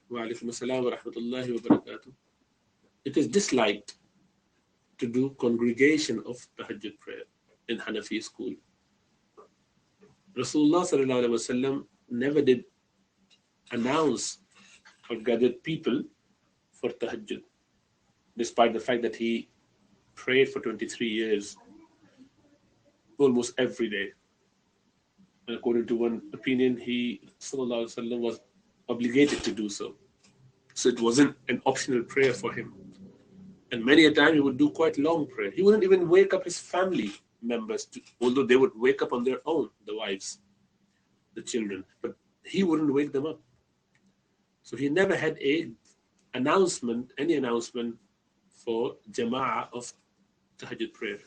Wa alaikum assalam wa rahmatullahi wa barakatuh. It is disliked to do congregation of Tahajjud prayer in Hanafi school. Rasulullah sallallahu alaihi wasallam never did announce or gathered people for Tahajjud, despite the fact that he prayed for 23 years, almost every day. And according to one opinion, he sallallahu alaihi wasallam was obligated to do so. So it wasn't an optional prayer for him. And many a time he would do quite long prayer. He wouldn't even wake up his family members, although they would wake up on their own, the wives, the children, but he wouldn't wake them up. So he never had any announcement for Jama'ah of Tahajjud prayer.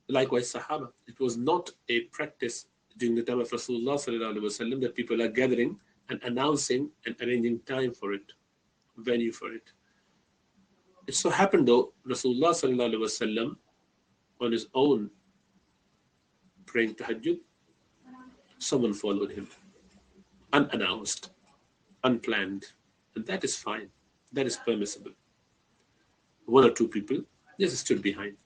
Likewise, Sahaba. It was not a practice during the time of Rasulullah sallallahu alaihi wasallam that people are gathering and announcing and arranging time for it, venue for it. It so happened though, Rasulullah sallallahu alaihi wasallam on his own praying Tahajjud, someone followed him, unannounced, unplanned, and that is fine. That is permissible. One or two people just stood behind.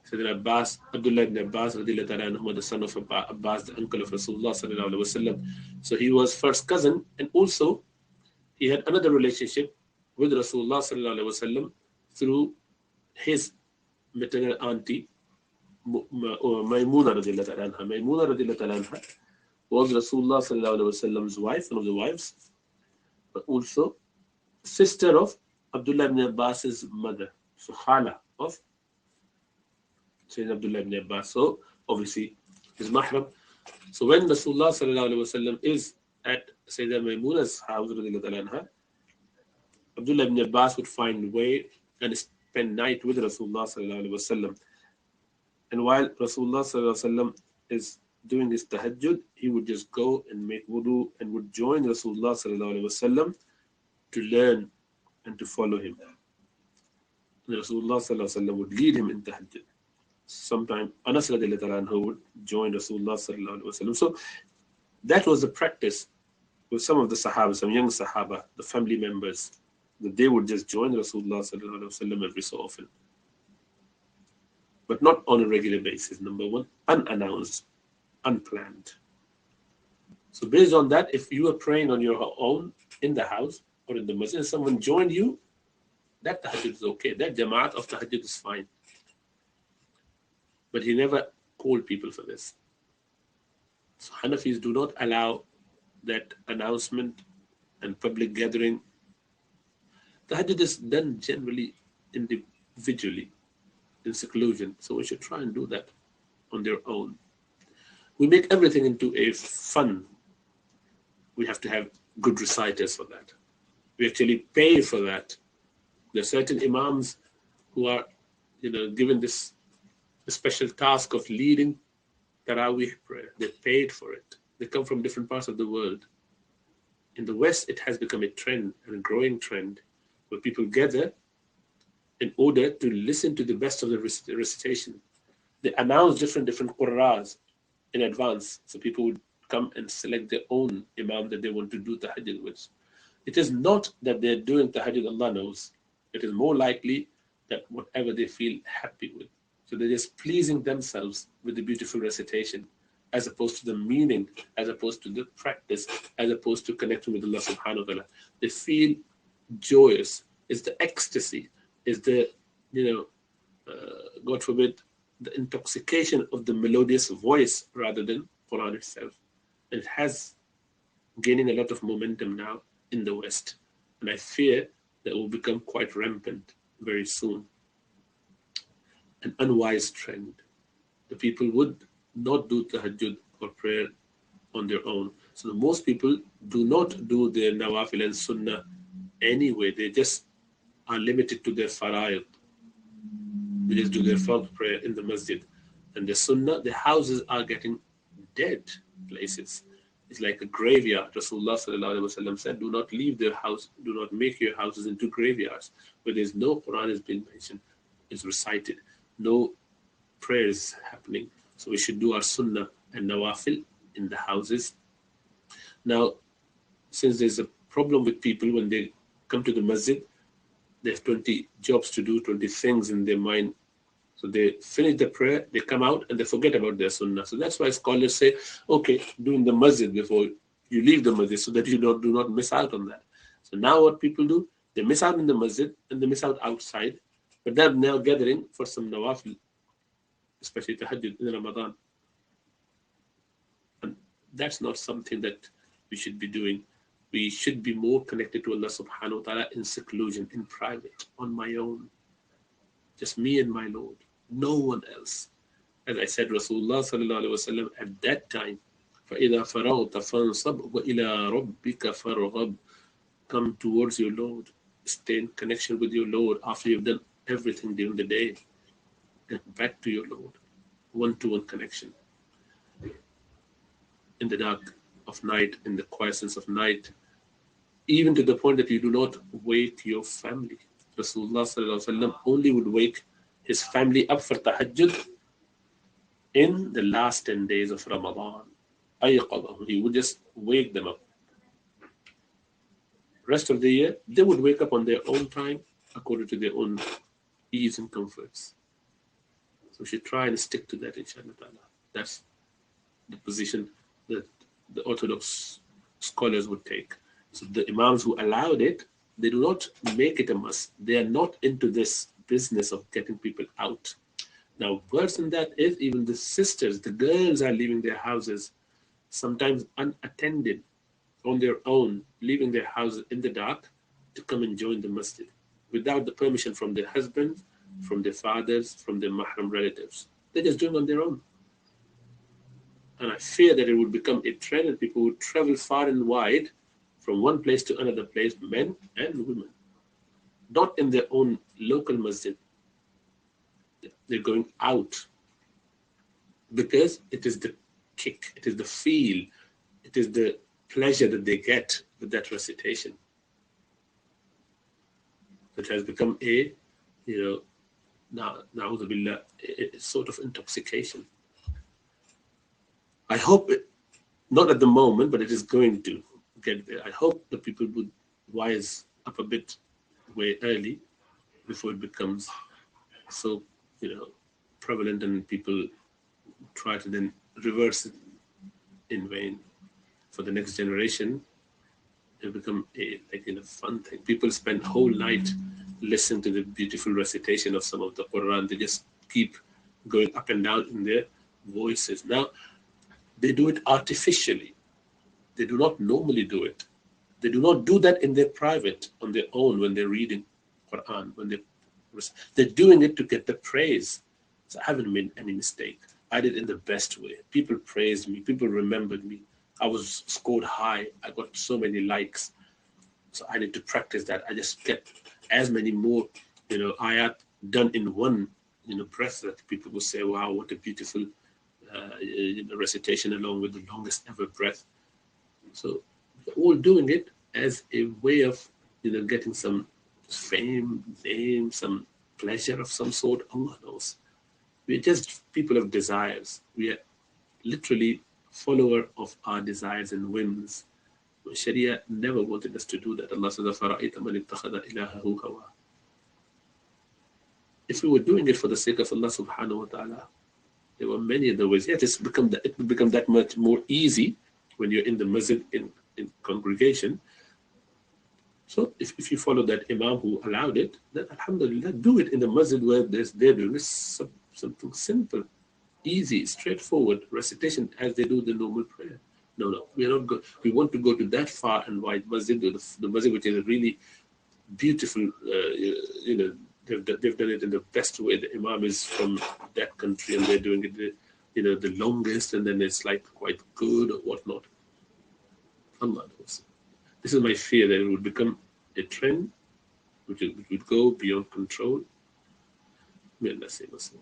Sayyidina Abbas, Abdullah ibn Abbas, the son of Abbas, the uncle of Rasulullah sallallahu alaihi wasallam. So he was first cousin, and also he had another relationship with Rasulullah sallallahu alaihi wasallam through his maternal auntie, Maymuna radhiyallahu anha. Maymuna radhiyallahu anha was Rasulullah sallallahu alaihi wasallam's wife, one of the wives, but also sister of Abdullah ibn Abbas's mother, so Khala of Sayyidina Abdullah ibn Abbas. So obviously his mahram. So when Rasulullah sallallahu alaihi wasallam is at Sayyidina Maymuna's house, anha, Abdullah ibn Abbas would find way and spend night with Rasulullah sallallahu alaihi wasallam. And while Rasulullah sallallahu alaihi wasallam is doing his tahajjud, he would just go and make wudu and would join Rasulullah sallallahu alaihi wasallam to learn and to follow him. And Rasulullah sallallahu alaihi wasallam would lead him in tahajjud. Sometime Anas radhiyallahu anhu would join Rasulullah sallallahu alaihi wasallam. So that was the practice with some of the Sahaba, some young Sahaba, the family members, that they would just join Rasulullah sallallahu alaihi wasallam every so often, but not on a regular basis. Number one, unannounced, unplanned. So based on that, if you are praying on your own in the house or in the masjid, and someone joined you, that tahajjud is okay. That jama'at of tahajjud is fine. But he never called people for this. So Hanafis do not allow that announcement and public gathering. Tahajjud is done generally individually, in seclusion. So we should try and do that on their own. We make everything into a fun. We have to have good reciters for that. We actually pay for that. There are certain imams who are, given this special task of leading Taraweeh prayer. They paid for it. They come from different parts of the world. In the West, it has become a trend and a growing trend where people gather in order to listen to the best of the recitation. They announce different qurras in advance, so people would come and select their own imam that they want to do tahajjud with. It is not that they're doing tahajjud, Allah knows. It is more likely that whatever they feel happy with. So they're just pleasing themselves with the beautiful recitation, as opposed to the meaning, as opposed to the practice, as opposed to connecting with Allah subhanahu wa ta'ala. They feel joyous. It's the ecstasy, is the, God forbid, the intoxication of the melodious voice rather than Quran itself. And it has gaining a lot of momentum now in the West. And I fear that it will become quite rampant very soon. An unwise trend. The people would not do tahajjud or prayer on their own. So most people do not do their nawafil and sunnah anyway. They just are limited to their fara'id. They just do their fard prayer in the masjid. And the sunnah, the houses are getting dead places. It's like a graveyard. Rasulullah sallallahu alaihi wasallam said, do not leave their house, do not make your houses into graveyards where there's no Quran is being mentioned, is recited, no prayers happening. So we should do our sunnah and nawafil in the houses. Now, since there's a problem with people when they come to the masjid, they have 20 jobs to do, 20 things in their mind. So they finish the prayer, they come out, and they forget about their sunnah. So that's why scholars say, okay, do in the masjid before you leave the masjid, so that you do not miss out on that. So now what people do, they miss out in the masjid and they miss out outside, but they're now gathering for some nawafil, especially tahajjud in Ramadan. And that's not something that we should be doing. We should be more connected to Allah subhanahu wa ta'ala in seclusion, in private, on my own. Just me and my Lord, no one else. As I said, Rasulullah sallallahu alaihi wasallam at that time, فَإِذَا فَرَغْتَ فَانْصَبْ وَإِلَىٰ رَبِّكَ فَارْغَبْ. Come towards your Lord, stay in connection with your Lord after you've done everything during the day. Get back to your Lord, one-to-one connection. In the dark of night, in the quiescence of night, even to the point that you do not wake your family. Rasulullah sallallahu alaihi wasallam only would wake his family up for tahajjud in the last 10 days of Ramadan. He would just wake them up. Rest of the year, they would wake up on their own time, according to their own ease and comforts. So we should try and stick to that, inshallah. That's the position that the Orthodox scholars would take. So the Imams who allowed it, they do not make it a must. They are not into this business of getting people out. Now, worse than that is even the sisters, the girls are leaving their houses, sometimes unattended, on their own, leaving their houses in the dark to come and join the masjid without the permission from their husbands, from their fathers, from their mahram relatives. They're just doing it on their own. And I fear that it would become a trend and people would travel far and wide from one place to another place, men and women, not in their own local masjid. They're going out because it is the kick, it is the feel, it is the pleasure that they get with that recitation. It has become a, na'udhu billah, a sort of intoxication. I hope it, not at the moment, but it is going to get there. I hope the people would wise up a bit way early before it becomes so, prevalent and people try to then reverse it in vain. For the next generation, it become a fun thing. People spend whole night listening to the beautiful recitation of some of the Quran. They just keep going up and down in their voices. Now, they do it artificially. They do not normally do it. They do not do that in their private, on their own, when they're reading Quran. They're doing it to get the praise. So I haven't made any mistake. I did it in the best way. People praised me. People remembered me. I was scored high. I got so many likes. So I need to practice that. I just get as many more, ayat done in one, breath that people will say, wow, what a beautiful recitation along with the longest ever breath. So we're all doing it as a way of, getting some fame, name, some pleasure of some sort. Allah knows. We're just people of desires. We are literally follower of our desires and whims. Sharia never wanted us to do that. Allah says, أَفَرَأَيْتَ مَنِ اتَّخَذَ إِلَهَهُ هَوَاهُ. If we were doing it for the sake of Allah subhanahu wa ta'ala, there were many other ways. Yet it will become that much more easy when you're in the masjid, in congregation. So if you follow that imam who allowed it, then alhamdulillah, do it in the masjid where they're doing something simple, easy, straightforward recitation as they do the normal prayer. No, we are not. We want to go to that far and wide masjid, the masjid which is a really beautiful. They've done it in the best way. The imam is from that country and they're doing it, the longest, and then it's like quite good or whatnot. Allah knows. This is my fear, that it would become a trend which would go beyond control. May Allah save us.